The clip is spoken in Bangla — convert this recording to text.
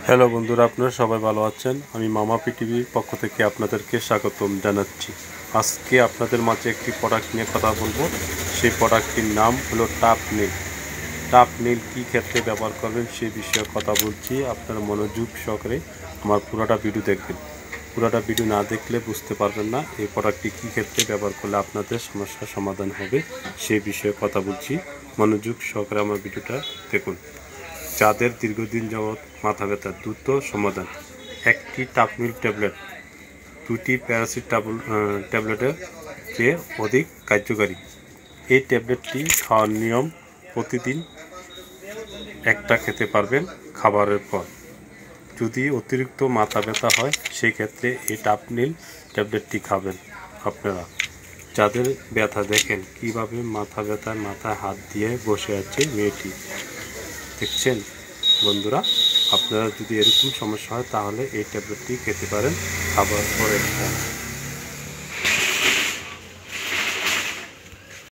হ্যালো বন্ধুরা, আপনারা সবাই ভালো আছেন। আমি মামা পিটিভির পক্ষ থেকে আপনাদেরকে স্বাগতম জানাচ্ছি। আজকে আপনাদের মাঝে একটি প্রোডাক্ট নিয়ে কথা বলবো। সেই প্রোডাক্টটির নাম হলো টাপ নীল। টাপ নীল কী ক্ষেত্রে ব্যবহার করবেন সেই বিষয়ে কথা বলছি। আপনারা মনোযোগ সহকারে আমার পুরোটা ভিডিও দেখবেন। পুরোটা ভিডিও না দেখলে বুঝতে পারবেন না এই প্রোডাক্টটি কী ক্ষেত্রে ব্যবহার করলে আপনাদের সমস্যার সমাধান হবে সেই বিষয়ে কথা বলছি। মনোযোগ সহকারে আমার ভিডিওটা দেখুন। যাদের দীর্ঘদিন যাবৎ মাথা ব্যথার দ্রুত সমাধান, একটি টাপনিল ট্যাবলেট 2টি প্যারাসিটামল ট্যাবলেটের চেয়ে অধিক কার্যকারী। এই ট্যাবলেটটি খাওয়ার নিয়ম: প্রতিদিন একটা খেতে পারবেন খাবারের পর। যদি অতিরিক্ত মাথা ব্যথা হয় সেই ক্ষেত্রে এই টাপনিল ট্যাবলেটটি খাবেন আপনারা। যাদের ব্যথা দেখেন কিভাবে মাথা ব্যথায় মাথায় হাত দিয়ে বসে আছে মেয়েটি, দেখছেন বন্ধুরা? আপনারা যদি এরকম সমস্যা হয় তাহলে এই ট্যাবলেটটি খেতে পারেন খাবার পরে।